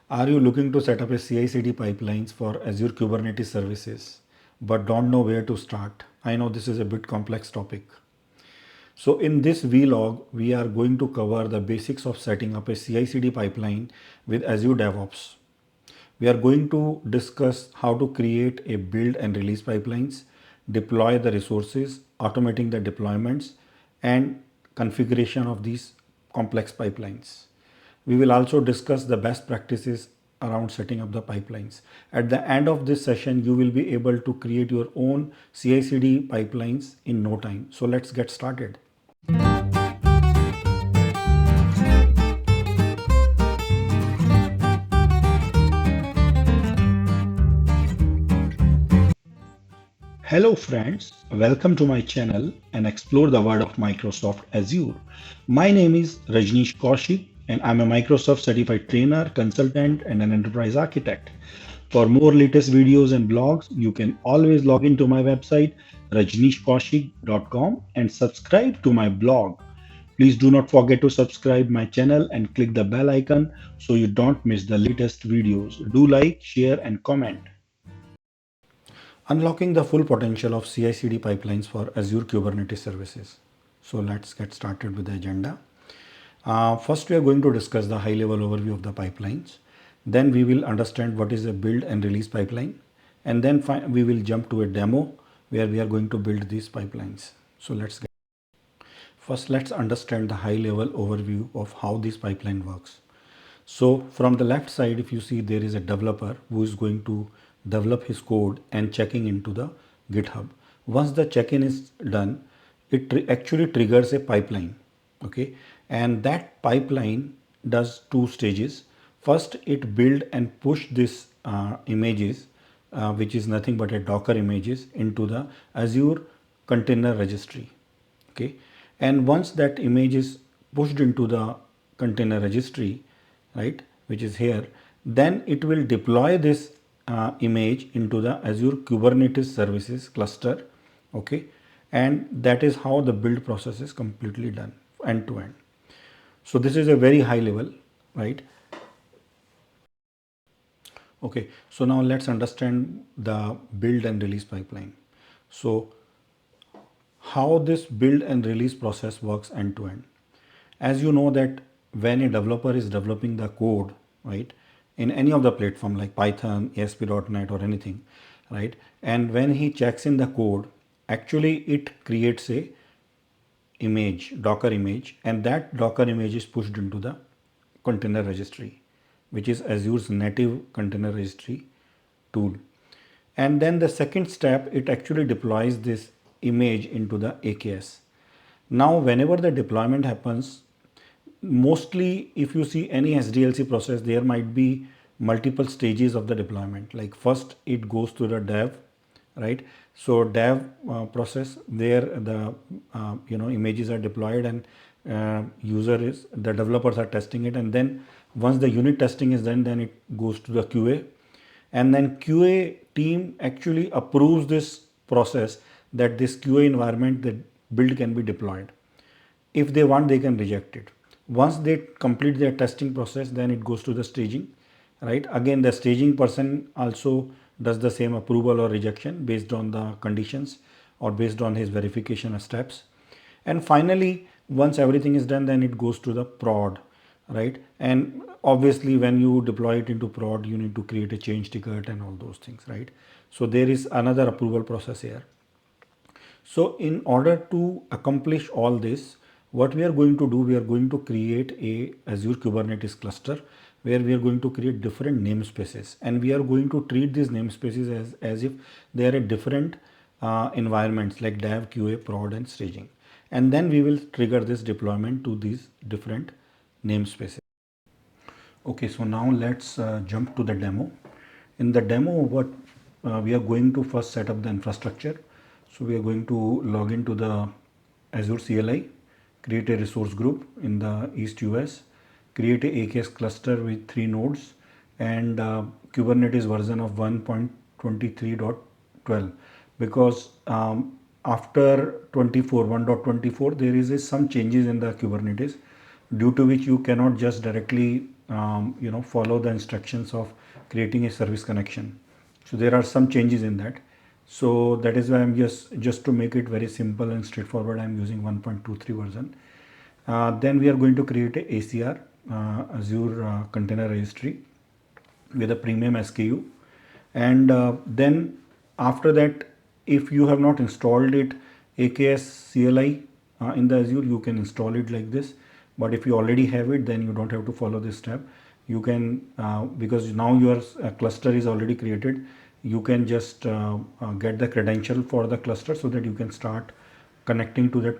Are you looking to set up a CI/CD pipelines for Azure Kubernetes services, but don't know where to start? I know this is a bit complex topic. So in this vlog, we are going to cover the basics of setting up a CI/CD pipeline with Azure DevOps. We are going to discuss how to create a build and release pipelines, deploy the resources, automating the deployments, and configuration of these complex pipelines. We will also discuss the best practices around setting up the pipelines. At the end of this session, you will be able to create your own CI/CD pipelines in no time. So let's get started. Hello friends, welcome to my channel and explore the world of Microsoft Azure. My name is Rajneesh Kaushik and I'm a Microsoft certified trainer, consultant and an enterprise architect. For more latest videos and blogs, you can always log into my website rajneeshkaushik.com and subscribe to my blog. Please do not forget to subscribe my channel and click the bell icon so you don't miss the latest videos. Do like, share and comment. Unlocking the full potential of CI/CD pipelines for Azure Kubernetes services. So let's get started with the agenda. First, we are going to discuss the high-level overview of the pipelines. Then we will understand what is a build and release pipeline. And then we will jump to a demo where we are going to build these pipelines. So first, let's understand the high-level overview of how this pipeline works. So from the left side, if you see, there is a developer who is going to develop his code and checking into the GitHub. Once the check-in is done, it actually triggers a pipeline. Okay. And that pipeline does two stages. First, it build and push this images, which is nothing but a Docker images into the Azure container registry. Okay. And once that image is pushed into the container registry, right, which is here, then it will deploy this image into the Azure Kubernetes Services cluster. Okay. And that is how the build process is completely done end to end. So this is a very high level, right? Okay. So now let's understand the build and release pipeline. So how this build and release process works end to end. As you know that when a developer is developing the code, right, in any of the platform like Python, ASP.NET or anything, right, and when he checks in the code, actually it creates a image, Docker image, and that Docker image is pushed into the container registry, which is Azure's native container registry tool. And then the second step, it actually deploys this image into the AKS. Now, whenever the deployment happens, mostly if you see any SDLC process, there might be multiple stages of the deployment. Like first it goes to the dev, right? So dev process where the images are deployed and the developers are testing it, and then once the unit testing is done, then it goes to the QA, and then QA team actually approves this process that this QA environment, that build can be deployed. If they want, they can reject it. Once they complete their testing process, then it goes to the staging, right? Again, the staging person also does the same approval or rejection based on the conditions or based on his verification steps. And finally, once everything is done, then it goes to the prod, right? And obviously when you deploy it into prod, you need to create a change ticket and all those things, right? So there is another approval process here. So in order to accomplish all this, what we are going to do, we are going to create a Azure Kubernetes cluster where we are going to create different namespaces, and we are going to treat these namespaces as if they are a different environments like dev, QA, prod and staging. And then we will trigger this deployment to these different namespaces. Okay, so now let's jump to the demo. In the demo, what we are going to first set up the infrastructure. So we are going to log into the Azure CLI, create a resource group in the East US, create a AKS cluster with 3 nodes and Kubernetes version of 1.23.12, because after 1.24 there is some changes in the Kubernetes, due to which you cannot just directly follow the instructions of creating a service connection. So there are some changes in that. So that is why I'm just to make it very simple and straightforward, I'm using 1.23 version. Then we are going to create a ACR, Azure Container Registry, with a premium SKU. And then after that, if you have not installed it, AKS CLI in the Azure, you can install it like this. But if you already have it, then you don't have to follow this step. You can, because now your cluster is already created, you can just get the credential for the cluster so that you can start connecting to that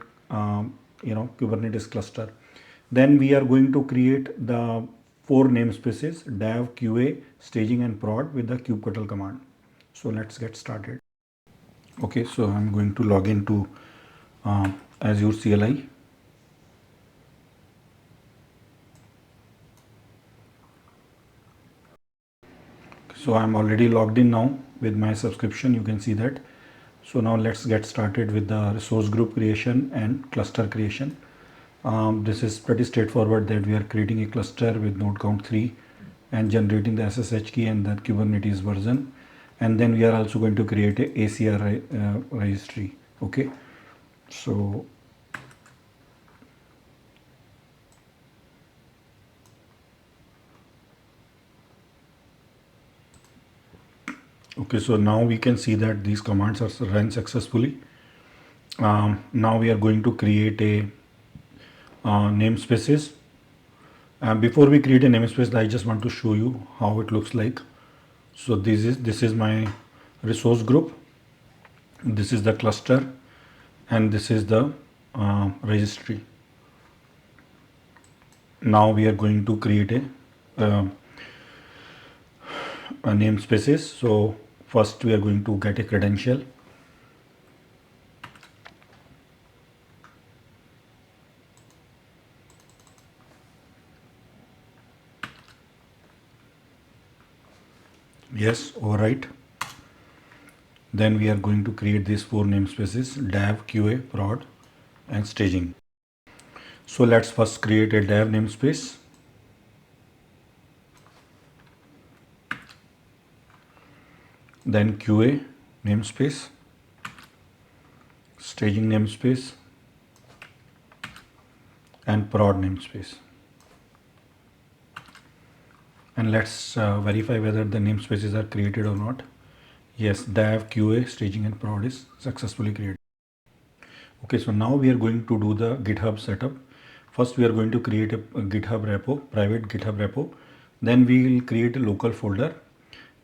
Kubernetes cluster. Then we are going to create the 4 namespaces: dev, QA, staging and prod with the kubectl command. So let's get started. Okay, so I'm going to log into Azure CLI. So I'm already logged in now with my subscription, you can see that. So now let's get started with the resource group creation and cluster creation. This is pretty straightforward, that we are creating a cluster with node count 3 and generating the SSH key and the Kubernetes version. And then we are also going to create a ACR registry. Okay, so now we can see that these commands are run successfully. Now we are going to create a namespaces. Before we create a namespace, I just want to show you how it looks like. So this is my resource group, this is the cluster, and this is the registry. Now we are going to create a namespaces. So first we are going to get a credential. Yes, overwrite. Then we are going to create these 4 namespaces: dev, QA, prod and staging. So let's first create a dev namespace. Then QA namespace, staging namespace and prod namespace. And let's verify whether the namespaces are created or not. Yes, dev, QA, staging and prod is successfully created. Okay, so now we are going to do the GitHub setup. First we are going to create a GitHub repo, private GitHub repo. Then we will create a local folder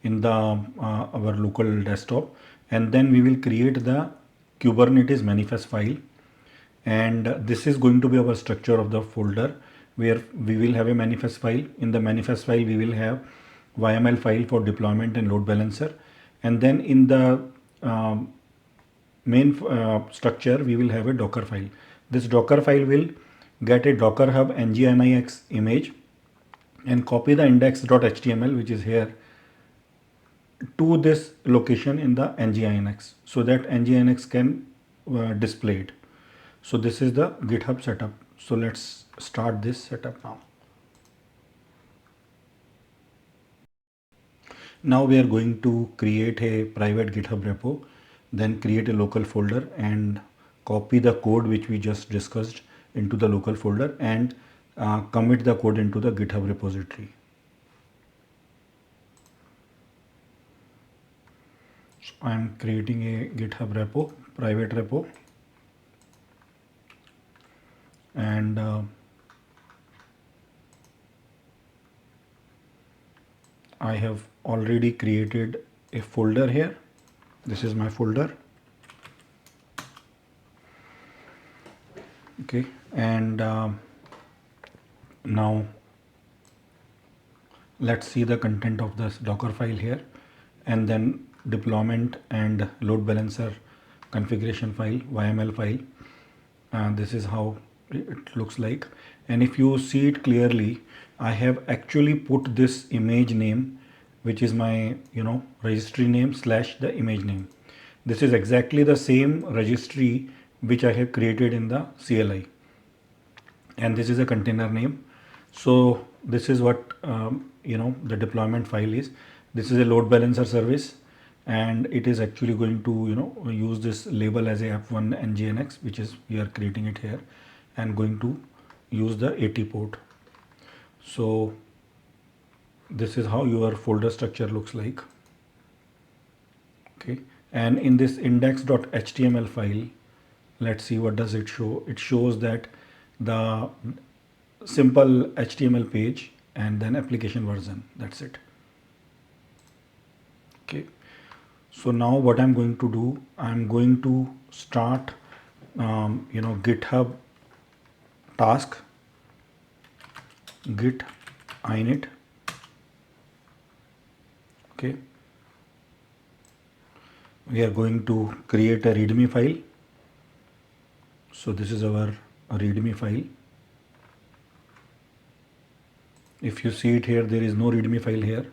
in the our local desktop, and then we will create the Kubernetes manifest file. And this is going to be our structure of the folder, where we will have a manifest file. In the manifest file we will have YML file for deployment and load balancer, and then in the main structure we will have a Docker file. This Docker file will get a Docker Hub nginx image and copy the index.html, which is here, to this location in the nginx, so that nginx can display it. So this is the GitHub setup. So let's start this setup now. Now we are going to create a private GitHub repo, then create a local folder and copy the code which we just discussed into the local folder, and commit the code into the GitHub repository. So I am creating a GitHub repo, private repo, and I have already created a folder here. This is my folder. Okay, and now let's see the content of this Docker file here, and then deployment and load balancer configuration file, YML file. This is how it looks like. And if you see it clearly, I have actually put this image name, which is my registry name / the image name. This is exactly the same registry which I have created in the CLI, and this is a container name. So this is what the deployment file is. This is a load balancer service, and it is actually going to use this label as a f1 nginx, which is we are creating it here, and going to use the 80 port. So this is how your folder structure looks like. Okay, and in this index.html file, let's see what does it show. It shows that the simple HTML page and then application version. That's it. Okay, so now what I'm going to do, I'm going to start GitHub task git init. Okay, we are going to create a readme file. So this is our readme file. If you see it here, there is no readme file here,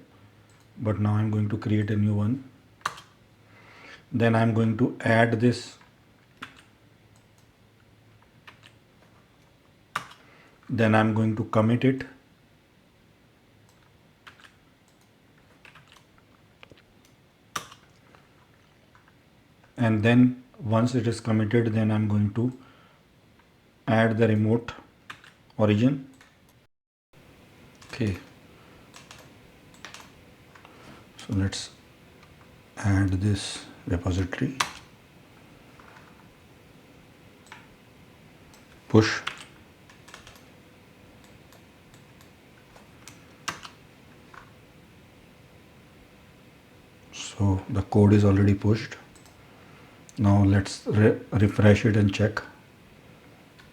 but now I'm going to create a new one. Then I'm going to add this. Then I'm going to commit it. And then once it is committed, then I'm going to add the remote origin. Okay, so let's add this repository, push. So the code is already pushed. Now let's refresh it and check.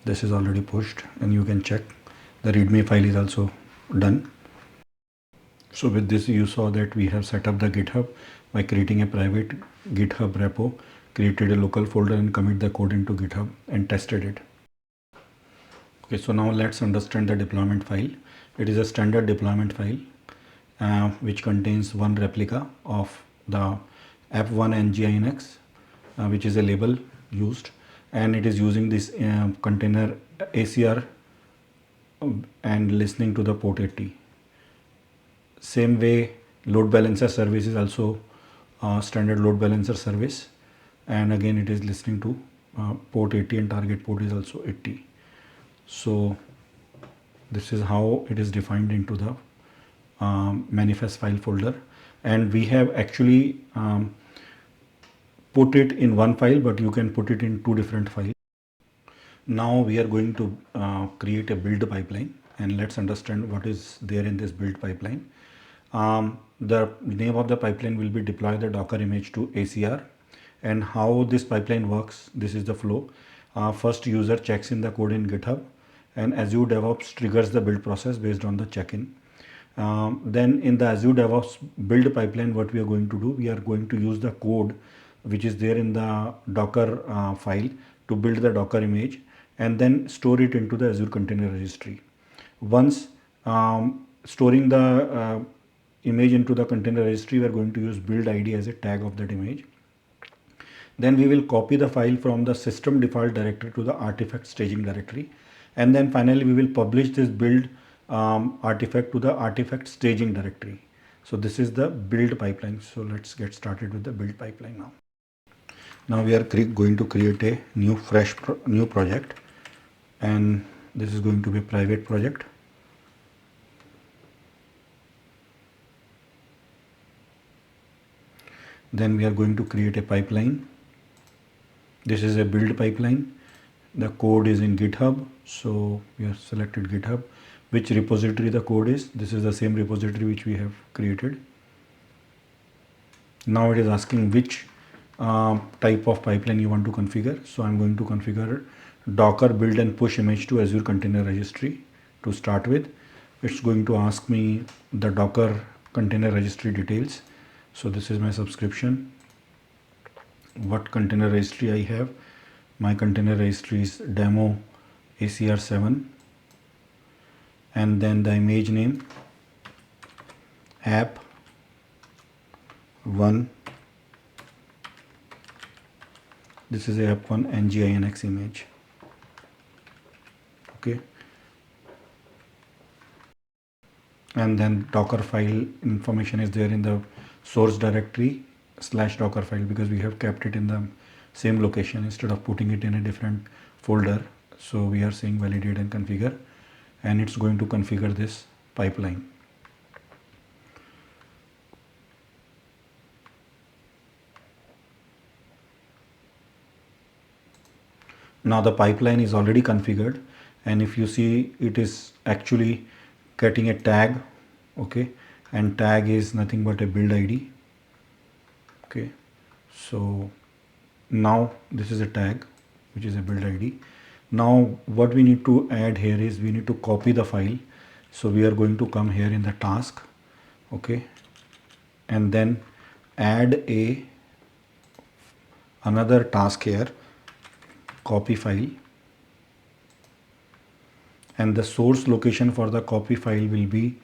This is already pushed, and you can check the readme file is also done. So with this, you saw that we have set up the GitHub by creating a private GitHub repo, created a local folder and commit the code into GitHub and tested it. Okay, so now let's understand the deployment file. It is a standard deployment file which contains one replica of the f1 nginx, which is a label used, and it is using this container ACR and listening to the port 80. Same way, load balancer service is also standard load balancer service, and again it is listening to port 80 and target port is also 80. So this is how it is defined into the manifest file folder, and we have actually put it in one file, but you can put it in two different files. Now we are going to create a build pipeline, and let's understand what is there in this build pipeline. The name of the pipeline will be deploy the Docker image to ACR, and how this pipeline works, this is the flow. First, user checks in the code in GitHub, and Azure DevOps triggers the build process based on the check-in. Then in the Azure DevOps build pipeline, what we are going to do, we are going to use the code which is there in the Docker file to build the Docker image, and then store it into the Azure Container Registry. Once storing the image into the container registry, we are going to use build ID as a tag of that image. Then we will copy the file from the system default directory to the artifact staging directory, and then finally we will publish this build artifact to the artifact staging directory. So this is the build pipeline. So let's get started with the build pipeline now. Now we are going to create a new new project, and this is going to be a private project. Then we are going to create a pipeline. This is a build pipeline. The code is in GitHub, so we have selected GitHub. Which repository the code is? This is the same repository which we have created. Now it is asking which type of pipeline you want to configure. So I'm going to configure Docker build and push image to Azure Container Registry to start with. It's going to ask me the Docker Container Registry details. So this is my subscription. What container registry I have? My container registry is demo ACR7, and then the image name app1. This is a app1 nginx image. Okay. and then Docker file information is there in the source directory / Docker file, because we have kept it in the same location instead of putting it in a different folder. So we are saying validate and configure, and it's going to configure this pipeline. Now the pipeline is already configured, and if you see, it is actually getting a tag, okay, and tag is nothing but a build ID. Okay, so now this is a tag which is a build ID. Now what we need to add here is we need to copy the file. So we are going to come here in the task, okay, and then add another task here, copy file, and the source location for the copy file will be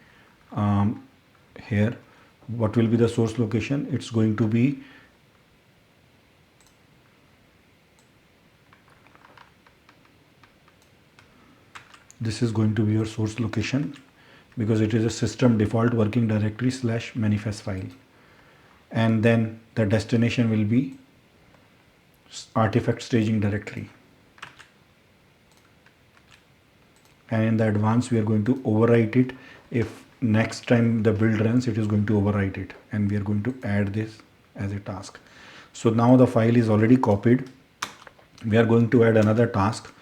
here. What will be the source location? It's going to be this is going to be your source location, because it is a system default working directory / manifest file, and then the destination will be artifact staging directory, and in the advance we are going to overwrite it. If next time the build runs, it is going to overwrite it, and we are going to add this as a task. So now the file is already copied. We are going to add another task,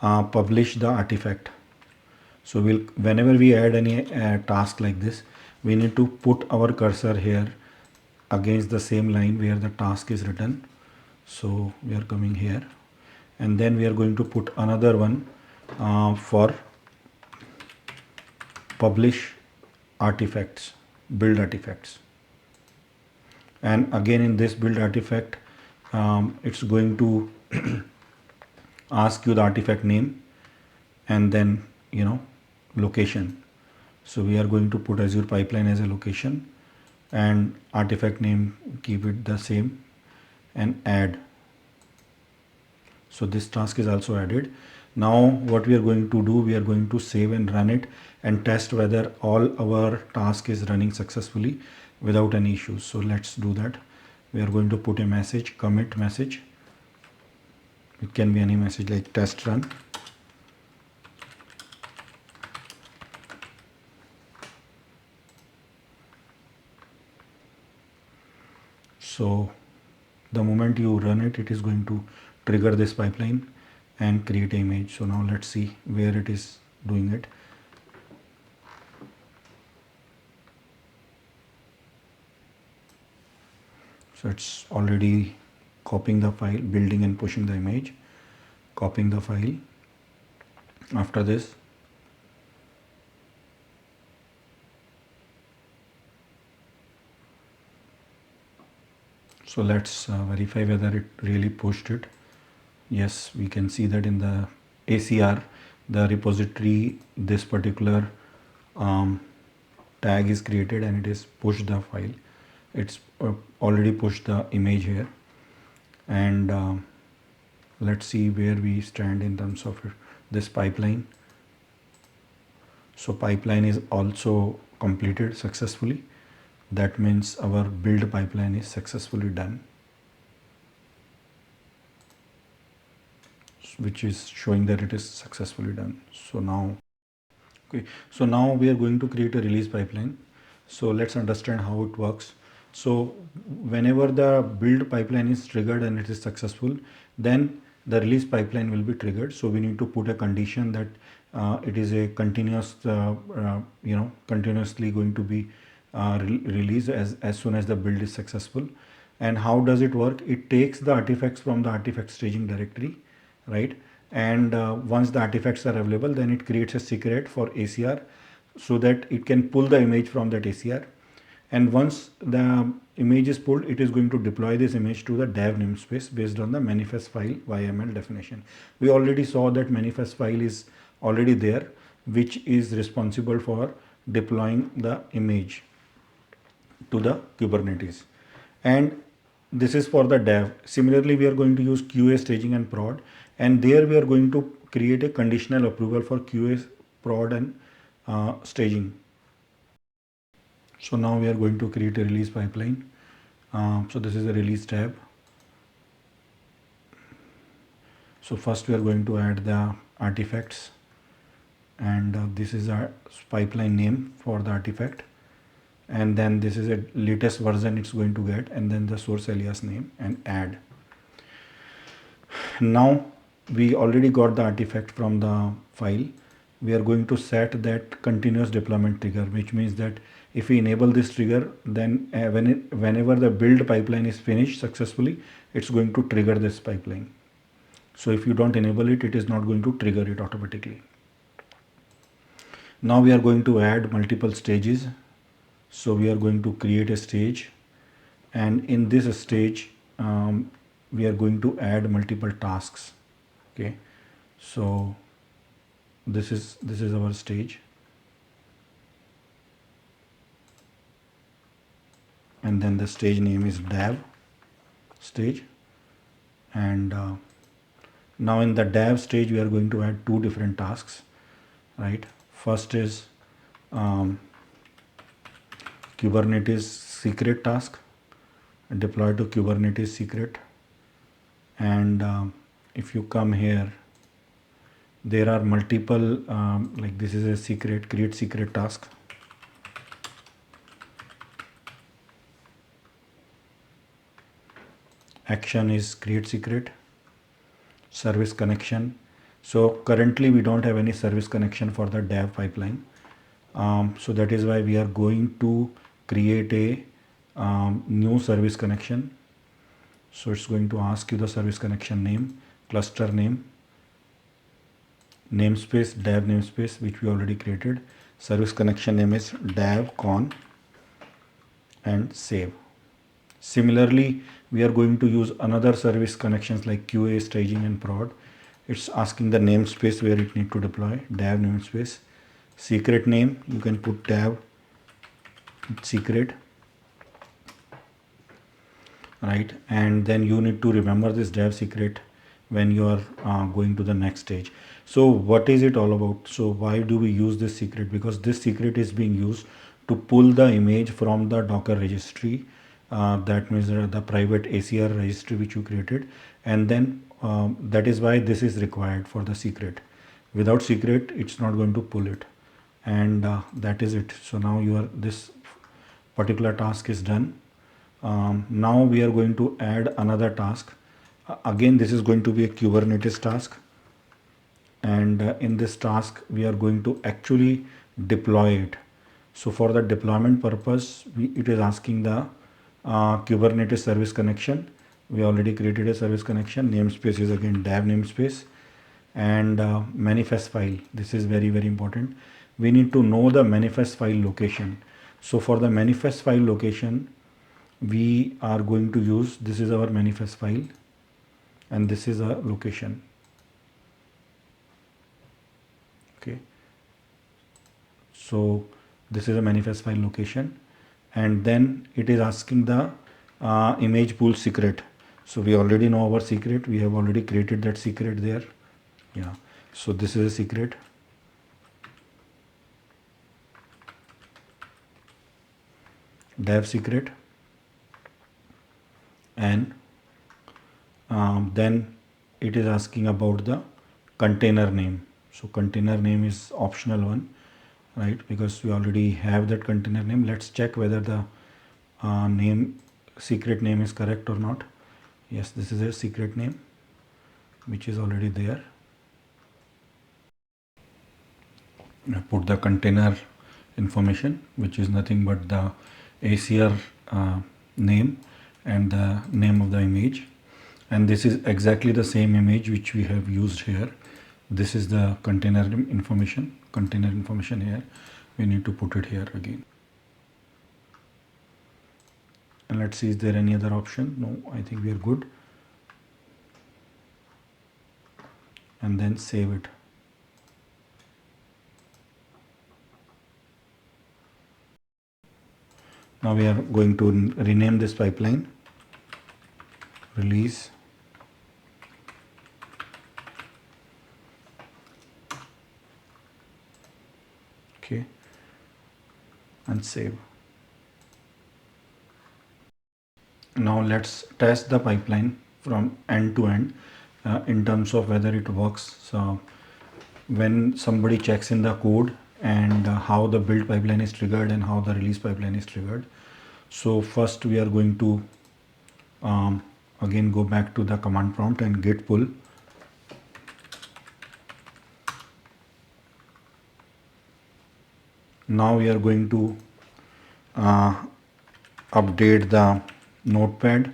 publish the artifact. So whenever we add any task like this, we need to put our cursor here against the same line where the task is written. So we are coming here, and then we are going to put another one for publish artifacts, build artifacts. And again in this build artifact, it's going to ask you the artifact name and then location. So we are going to put Azure Pipeline as a location, and artifact name, keep it the same, and add. So this task is also added. Now what we are going to do, we are going to save and run it and test whether all our task is running successfully without any issues. So let's do that. We are going to put a message, commit message. It can be any message like test run. So the moment you run it, it is going to trigger this pipeline and create an image. So now let's see where it is doing it. So it's already copying the file, building and pushing the image, copying the file. After this, so let's verify whether it really pushed it. Yes, we can see that in the ACR, the repository, this particular tag is created and it is pushed the file. It's already pushed the image here. And let's see where we stand in terms of this pipeline. So pipeline is also completed successfully. That means our build pipeline is successfully done, which is showing that it is successfully done. So now, okay, so now we are going to create a release pipeline. So let's understand how it works. So whenever the build pipeline is triggered and it is successful, then the release pipeline will be triggered. So we need to put a condition that it is a continuous, continuously going to be released as soon as the build is successful. And how does it work? It takes the artifacts from the artifact staging directory, right? And once the artifacts are available, then it creates a secret for ACR so that it can pull the image from that ACR. And once the image is pulled, it is going to deploy this image to the dev namespace based on the manifest file YML definition. We already saw that manifest file is already there, which is responsible for deploying the image to the Kubernetes. And this is for the dev. Similarly, we are going to use QA, staging and prod, and there we are going to create a conditional approval for QA, prod and staging. So now we are going to create a release pipeline. So this is a release tab. So first we are going to add the artifacts, and this is our pipeline name for the artifact, and then this is a latest version it's going to get, and then the source alias name and add. Now we already got the artifact from the file. We are going to set that continuous deployment trigger, which means that if we enable this trigger, then whenever the build pipeline is finished successfully, it's going to trigger this pipeline. So if you don't enable it, it is not going to trigger it automatically. Now we are going to add multiple stages. So we are going to create a stage, and in this stage we are going to add multiple tasks. Okay, so this is our stage, and then the stage name is dev stage, and now in the dev stage we are going to add two different tasks, right? First is Kubernetes secret task, deploy to Kubernetes secret, and if you come here, there are multiple like this is a secret, create secret task. Action is create secret. Service connection. So currently we don't have any service connection for the dev pipeline. So that is why we are going to create a new service connection. So it's going to ask you the service connection name, cluster name, namespace, dev namespace, which we already created. Service connection name is dev con, and save. Similarly, we are going to use another service connections like QA, staging, and prod. It's asking the namespace where it need to deploy, dev namespace. Secret name, you can put dev secret, right? And then you need to remember this dev secret when you are going to the next stage. So what is it all about? So why do we use this secret? Because this secret is being used to pull the image from the Docker registry. That means the private ACR registry which you created, and then that is why this is required for the secret. Without secret, it's not going to pull it, and that is it. So now this particular task is done. Now we are going to add another task. Again, this is going to be a Kubernetes task, and in this task we are going to actually deploy it. So for the deployment purpose, it is asking the Kubernetes service connection. We already created a service connection. Namespace is again dev namespace, and manifest file. This is very, very important. We need to know the manifest file location. So for the manifest file location, we are going to use, this is our manifest file, and this is a location. Okay, so this is a manifest file location, and then it is asking the image pool secret. So we already know our secret. We have already created that secret there. Yeah, so this is a secret. Dev secret, and then it is asking about the container name. So container name is optional one, right? Because we already have that container name. Let's check whether the secret name is correct or not. Yes, this is a secret name which is already there. I put the container information, which is nothing but the ACR name and the name of the image, and this is exactly the same image which we have used here. This is the container information here. We need to put it here again, and let's see, is there any other option? No, I think we are good. And then save it. Now we are going to rename this pipeline, release okay, and save. Now let's test the pipeline from end to end in terms of whether it works. So when somebody checks in the code and how the build pipeline is triggered and how the release pipeline is triggered. So first we are going to again go back to the command prompt and git pull. Now we are going to update the notepad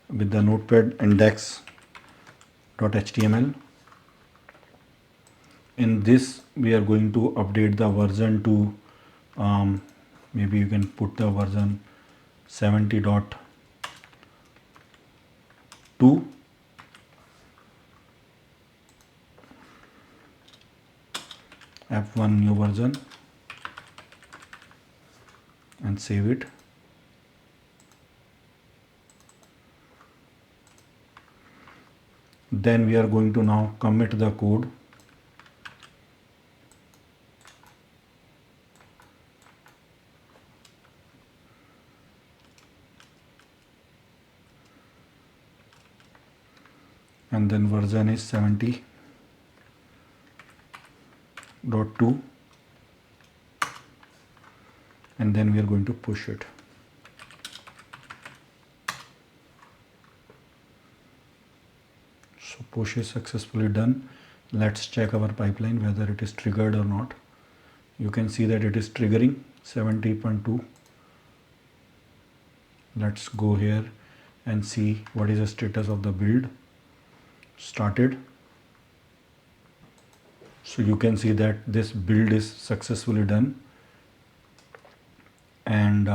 with the notepad index.html. In this we are going to update the version to maybe you can put the version 70.2. F1 new version and save it. Then we are going to now commit the code. And then version is 70.2 and then we are going to push it. So push is successfully done. Let's check our pipeline whether it is triggered or not. You can see that it is triggering 70.2. Let's go here and see what is the status of the build started. So you can see that this build is successfully done and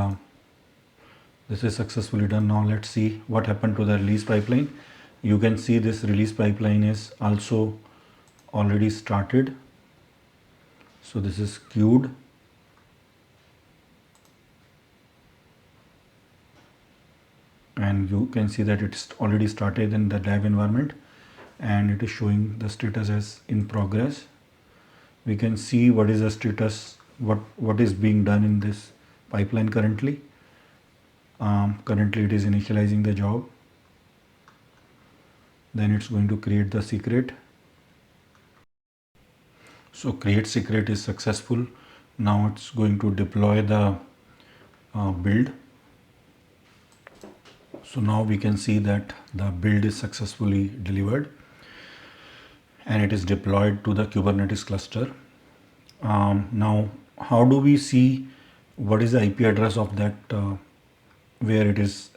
this is successfully done. Now let's see what happened to the release pipeline. You can see this release pipeline is also already started. So this is queued. And you can see that it's already started in the dev environment and it is showing the status as in progress. We can see what is the status, what is being done in this pipeline currently. Currently it is initializing the job. Then it's going to create the secret. So create secret is successful. Now it's going to deploy the build. So now we can see that the build is successfully delivered and it is deployed to the Kubernetes cluster. Now how do we see what is the IP address of that where it is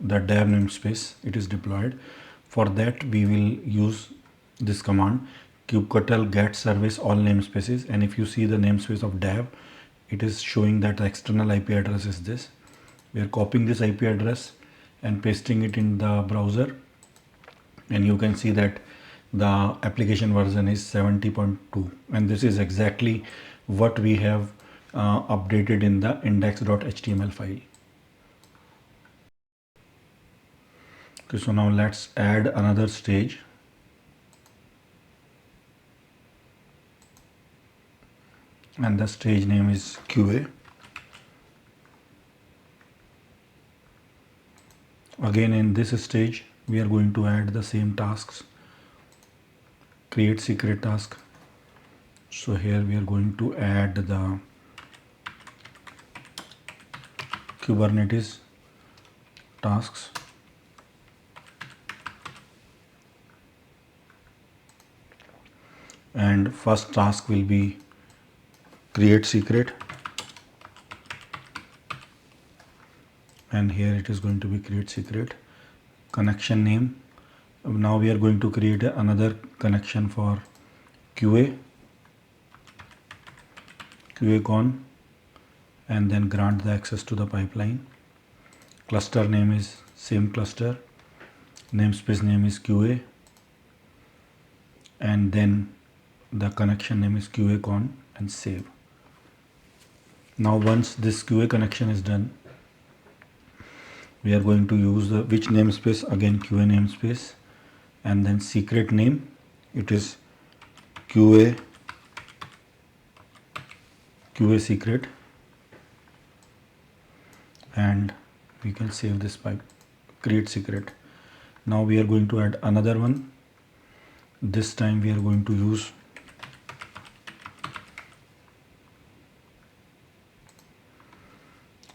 the dev namespace it is deployed? For that we will use this command kubectl get service all namespaces, and if you see the namespace of dev, it is showing that the external IP address is this. We are copying this IP address and pasting it in the browser, and you can see that the application version is 70.2, and this is exactly what we have updated in the index.html file. Okay, so now let's add another stage. And the stage name is QA. Again, in this stage, we are going to add the same tasks. Create secret task. So here we are going to add the Kubernetes tasks. And first task will be create secret, and here it is going to be create secret. Connection name, now we are going to create another connection for QA-con, and then grant the access to the pipeline. Cluster name is same cluster, namespace name is QA, and then the connection name is QA-con, and save. Now once this QA connection is done, we are going to use the which namespace, again QA namespace, and then secret name, it is QA secret, and we can save this create secret. Now we are going to add another one. This time we are going to use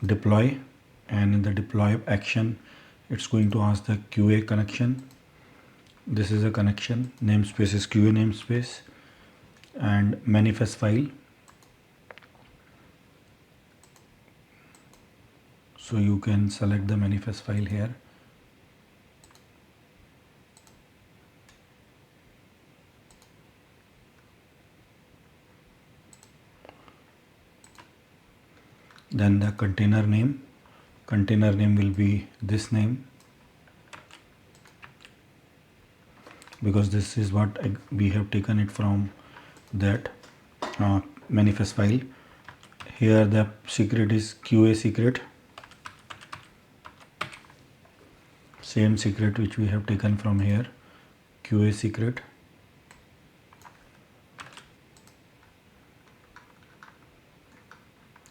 deploy, and in the deploy action it's going to ask the QA connection. This is a connection, namespace is QA namespace, and manifest file. So you can select the manifest file here. Then the container name will be this name, because this is what we have taken it from that manifest file. Here the secret is QA secret, same secret which we have taken from here, QA secret.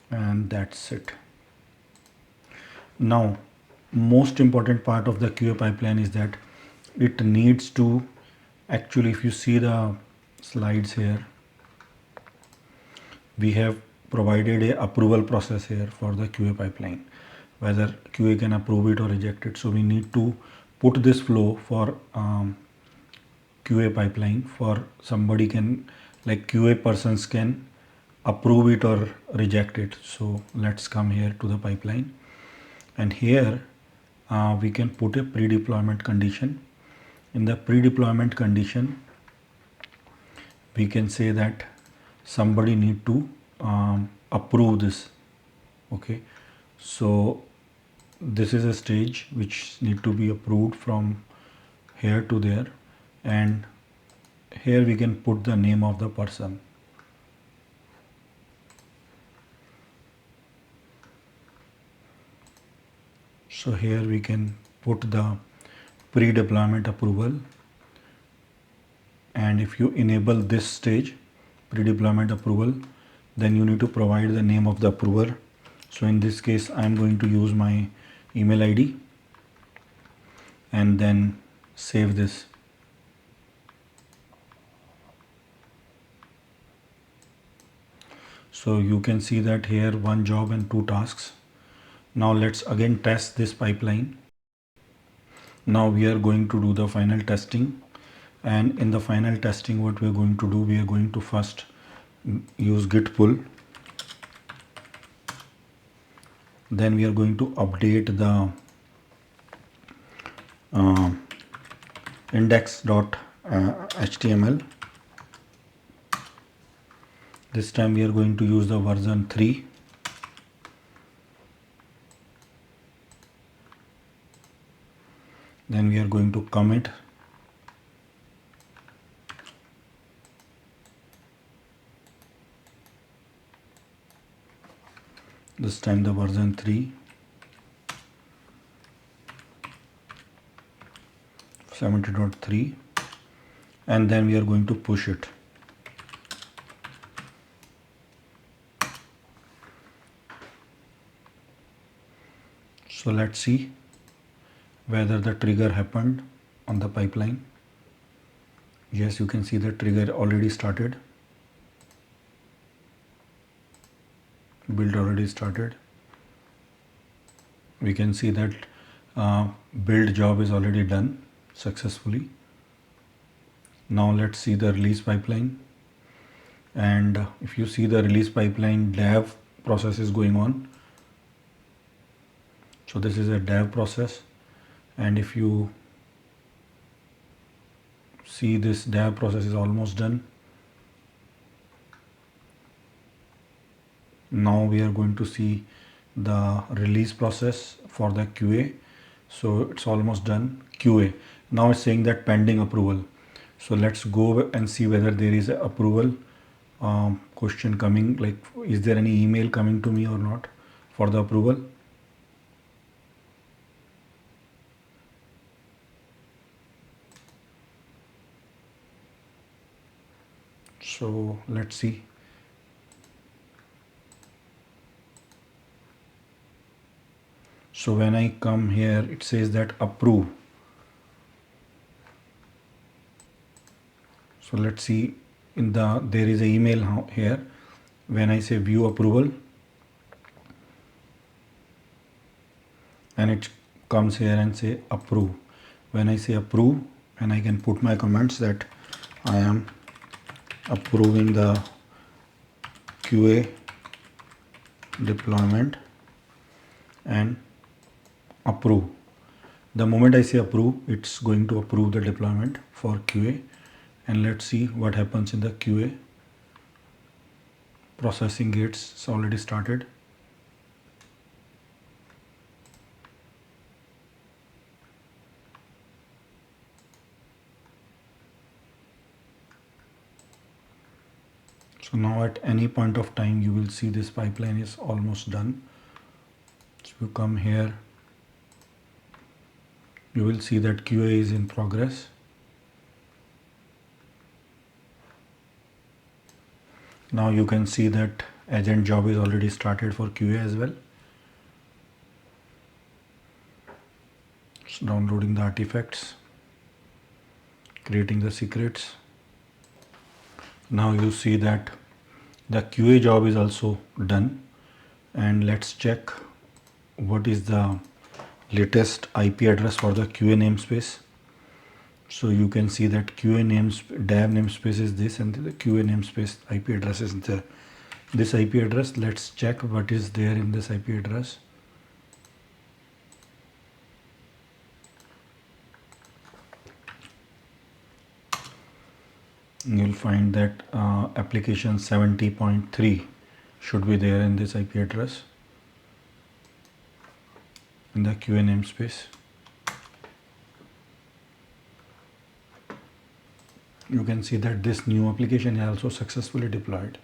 And that's it. Now most important part of the QA pipeline is that it needs to actually, if you see the slides here, we have provided a approval process here for the QA pipeline, whether QA can approve it or reject it. So we need to put this flow for QA pipeline, for somebody can, like QA persons can approve it or reject it. So let's come here to the pipeline, and here we can put a pre-deployment condition. In the pre-deployment condition, we can say that somebody need to approve this. Okay, so this is a stage which need to be approved from here to there, and here we can put the name of the person. So here we can put the pre-deployment approval, and if you enable this stage, pre-deployment approval, then you need to provide the name of the approver. So in this case I am going to use my email ID and then save this. So you can see that here one job and 2 tasks. Now let's again test this pipeline. Now we are going to do the final testing, and in the final testing what we are going to do, we are going to first use git pull, then we are going to update the index.html. This time we are going to use the version 3. Then we are going to commit. This time the version 3, 70.3, and then we are going to push it. So let's see whether the trigger happened on the pipeline. Yes, you can see the trigger already started. Build already started. We can see that build job is already done successfully. Now let's see the release pipeline. And if you see the release pipeline, dev process is going on. So this is a dev process, and if you see, this dev process is almost done. Now we are going to see the release process for the QA. So it's almost done. QA, now it's saying that pending approval. So let's go and see whether there is a approval question coming, like is there any email coming to me or not for the approval. So let's see. So when I come here, it says that approve. So let's see, there is an email here. When I say view approval, and it comes here and say approve. When I say approve, and I can put my comments that I am approving the QA deployment and approve. The moment I say approve, it's going to approve the deployment for QA. And let's see what happens in the QA. Processing gates already started. So now at any point of time, you will see this pipeline is almost done. So you come here, you will see that QA is in progress. Now you can see that agent job is already started for QA as well. It's downloading the artifacts, creating the secrets. Now you see that the QA job is also done, and let's check what is the latest IP address for the QA namespace. So you can see that dev namespace is this, and the QA namespace IP address is this IP address. Let's check what is there in this IP address. You'll find that application 70.3 should be there in this IP address in the QA namespace. You can see that this new application is also successfully deployed.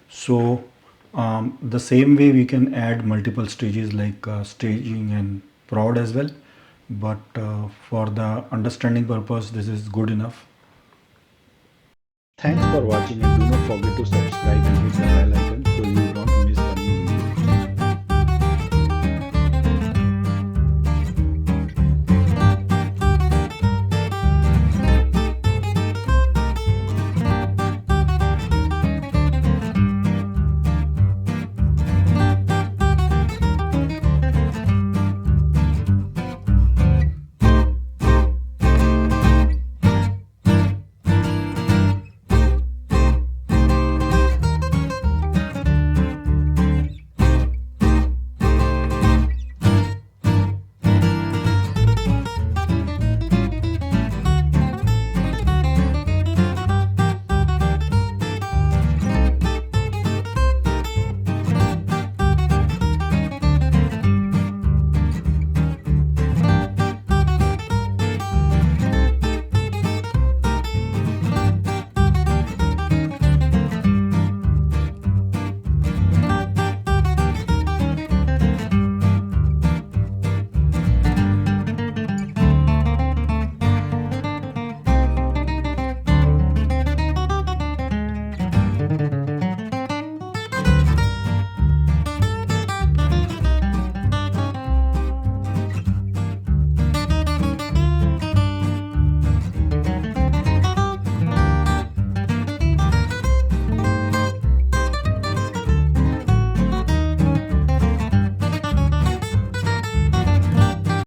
So the same way we can add multiple stages like staging and prod as well, but for the understanding purpose, this is good enough. Thanks for watching, and do not forget to subscribe and hit the bell icon so you